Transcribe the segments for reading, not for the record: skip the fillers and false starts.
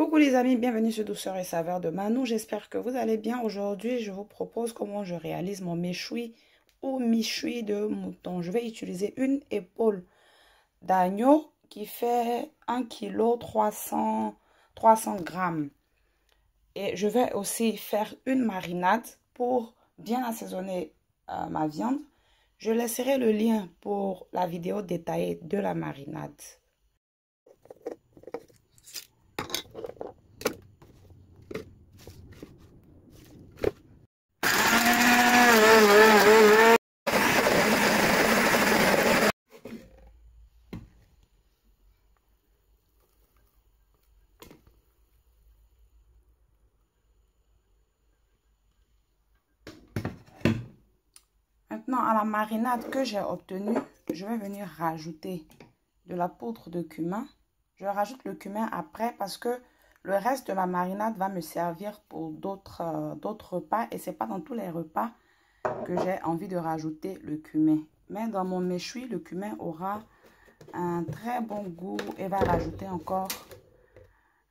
Coucou les amis, bienvenue sur Douceur et Saveur de Manou. J'espère que vous allez bien. Aujourd'hui, je vous propose comment je réalise mon méchoui ou michoui de mouton. Je vais utiliser une épaule d'agneau qui fait 1 kg 300 grammes. Et je vais aussi faire une marinade pour bien assaisonner ma viande. Je laisserai le lien pour la vidéo détaillée de la marinade. Maintenant, à la marinade que j'ai obtenue, je vais venir rajouter de la poudre de cumin. Je rajoute le cumin après parce que le reste de la marinade va me servir pour d'autres repas. Et ce n'est pas dans tous les repas que j'ai envie de rajouter le cumin. Mais dans mon méchoui, le cumin aura un très bon goût et va rajouter encore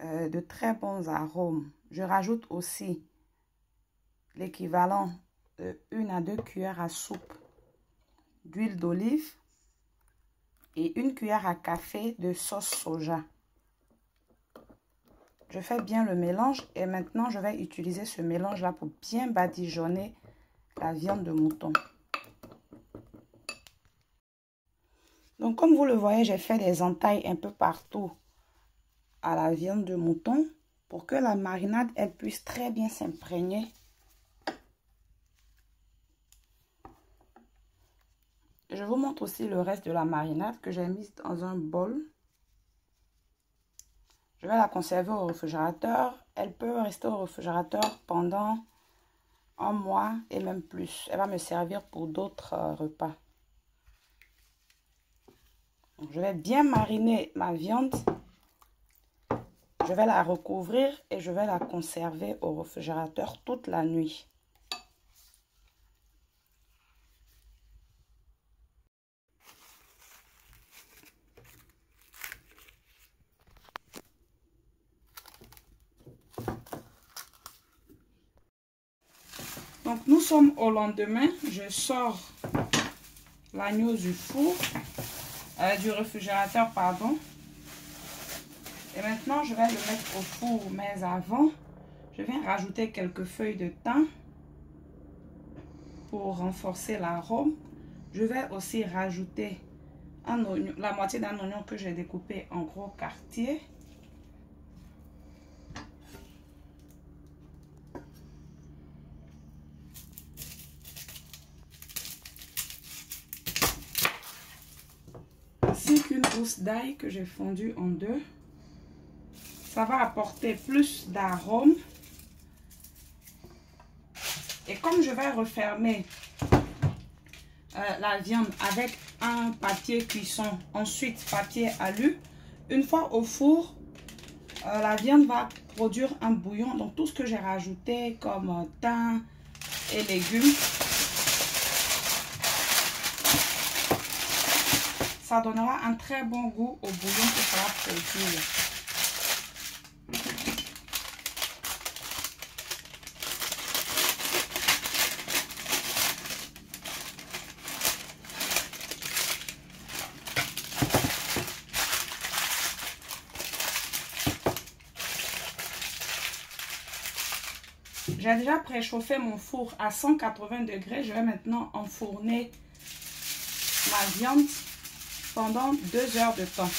de très bons arômes. Je rajoute aussi l'équivalent de 1 à 2 cuillères à soupe d'huile d'olive et 1 cuillère à café de sauce soja. Je fais bien le mélange et maintenant je vais utiliser ce mélange là pour bien badigeonner la viande de mouton. Donc comme vous le voyez, j'ai fait des entailles un peu partout à la viande de mouton pour que la marinade elle puisse très bien s'imprégner. Je vous montre aussi le reste de la marinade que j'ai mise dans un bol. Je vais la conserver au réfrigérateur. Elle peut rester au réfrigérateur pendant 1 mois et même plus. Elle va me servir pour d'autres repas. Donc, je vais bien mariner ma viande. Je vais la recouvrir et je vais la conserver au réfrigérateur toute la nuit. Donc, nous sommes au lendemain. Je sors l'agneau du four, du réfrigérateur, pardon. Et maintenant, je vais le mettre au four. Mais avant, je viens rajouter quelques feuilles de thym pour renforcer l'arôme. Je vais aussi rajouter un oignon, la moitié d'un oignon que j'ai découpé en gros quartiers. Ainsi qu'une gousse d'ail que j'ai fondue en deux. Ça va apporter plus d'arôme. Et comme je vais refermer la viande avec un papier cuisson, ensuite papier alu, une fois au four, la viande va produire un bouillon. Donc tout ce que j'ai rajouté comme thym et légumes, ça donnera un très bon goût au bouillon que ça va produire. J'ai déjà préchauffé mon four à 180 degrés. Je vais maintenant enfourner ma viande pendant 2 heures de temps.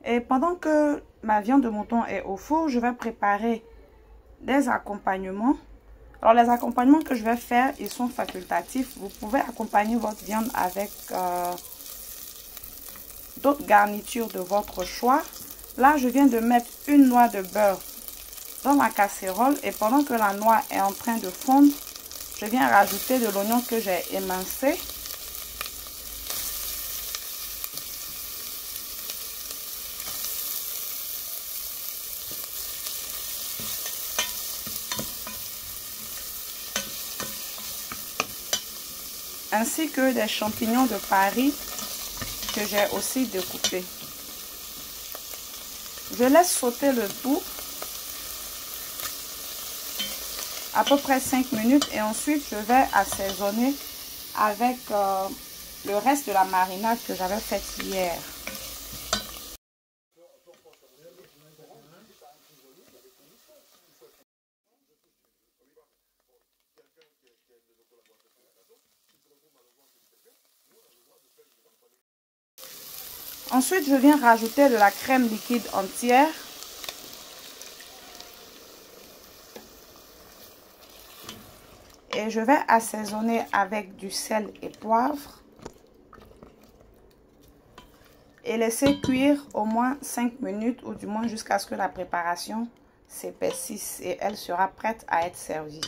Et pendant que ma viande de mouton est au four, je vais préparer des accompagnements. Alors les accompagnements que je vais faire, ils sont facultatifs. Vous pouvez accompagner votre viande avec d'autres garnitures de votre choix. Là, je viens de mettre une noix de beurre dans ma casserole. Et pendant que la noix est en train de fondre, je viens rajouter de l'oignon que j'ai émincé. ainsi que des champignons de Paris que j'ai aussi découpés. Je laisse sauter le tout à peu près 5 minutes et ensuite je vais assaisonner avec le reste de la marinade que j'avais faite hier. Ensuite, je viens rajouter de la crème liquide entière. Et je vais assaisonner avec du sel et poivre. Et laisser cuire au moins 5 minutes ou du moins jusqu'à ce que la préparation s'épaississe et elle sera prête à être servie.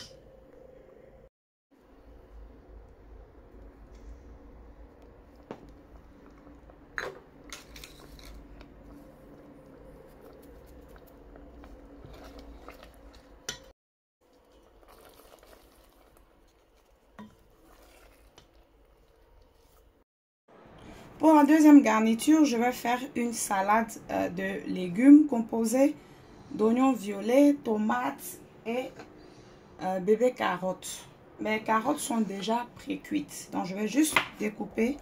Pour la deuxième garniture, je vais faire une salade de légumes composée d'oignons violets, tomates et bébé carottes. Mes carottes sont déjà pré-cuites, donc je vais juste découper.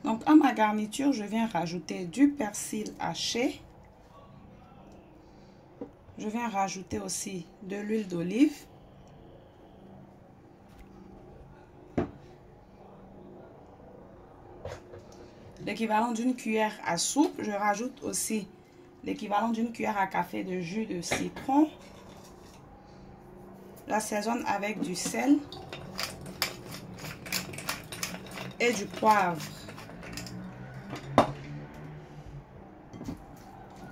Donc à ma garniture, je viens rajouter du persil haché. Je viens rajouter aussi de l'huile d'olive. L'équivalent d'une cuillère à soupe. Je rajoute aussi l'équivalent d'une cuillère à café de jus de citron. J'assaisonne avec du sel et du poivre.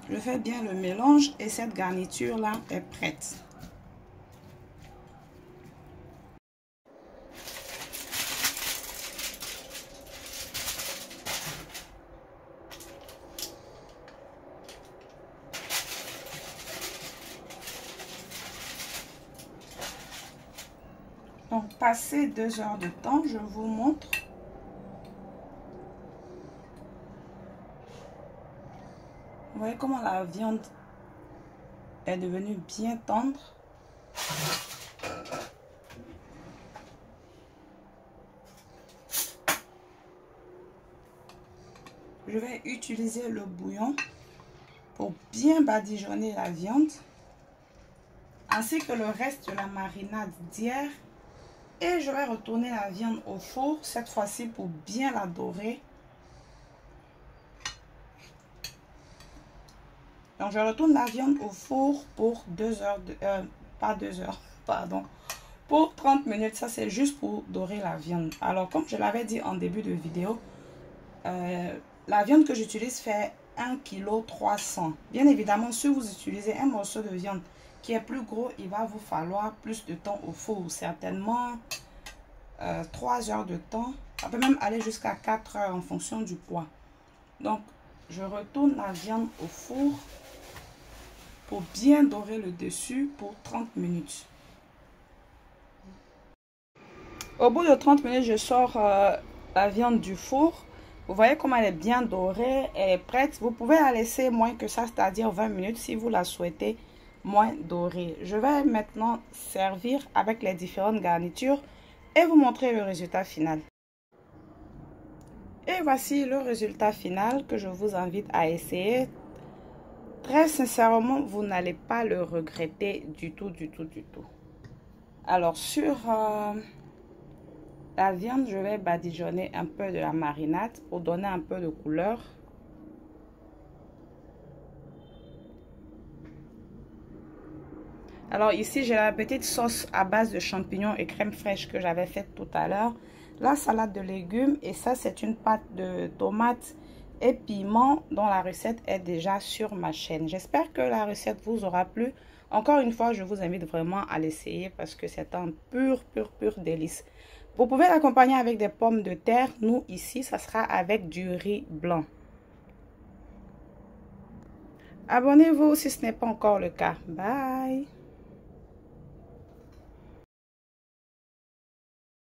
Je fais bien le mélange et cette garniture là est prête. Donc passé 2 heures de temps, je vous montre. Vous voyez comment la viande est devenue bien tendre. Je vais utiliser le bouillon pour bien badigeonner la viande, ainsi que le reste de la marinade d'hier. Et je vais retourner la viande au four, cette fois-ci pour bien la dorer. Donc je retourne la viande au four pour 2 heures, pas 2 heures, pardon, pour 30 minutes. Ça c'est juste pour dorer la viande. Alors comme je l'avais dit en début de vidéo, la viande que j'utilise fait 1,3 kg. Bien évidemment, si vous utilisez un morceau de viande qui est plus gros, il va vous falloir plus de temps au four. Certainement 3 heures de temps. Ça peut même aller jusqu'à 4 heures en fonction du poids. Donc, je retourne la viande au four pour bien dorer le dessus pour 30 minutes. Au bout de 30 minutes, je sors la viande du four. Vous voyez comment elle est bien dorée, elle est prête. Vous pouvez la laisser moins que ça, c'est-à-dire 20 minutes si vous la souhaitez moins dorée. Je vais maintenant servir avec les différentes garnitures et vous montrer le résultat final. Et voici le résultat final que je vous invite à essayer. Très sincèrement, vous n'allez pas le regretter du tout, du tout, du tout. Alors sur la viande, je vais badigeonner un peu de la marinade pour donner un peu de couleur. Alors ici, j'ai la petite sauce à base de champignons et crème fraîche que j'avais faite tout à l'heure. La salade de légumes et ça, c'est une pâte de tomates et piment dont la recette est déjà sur ma chaîne. J'espère que la recette vous aura plu. Encore une fois, je vous invite vraiment à l'essayer parce que c'est un pur délice. Vous pouvez l'accompagner avec des pommes de terre. Nous, ici, ça sera avec du riz blanc. Abonnez-vous si ce n'est pas encore le cas. Bye!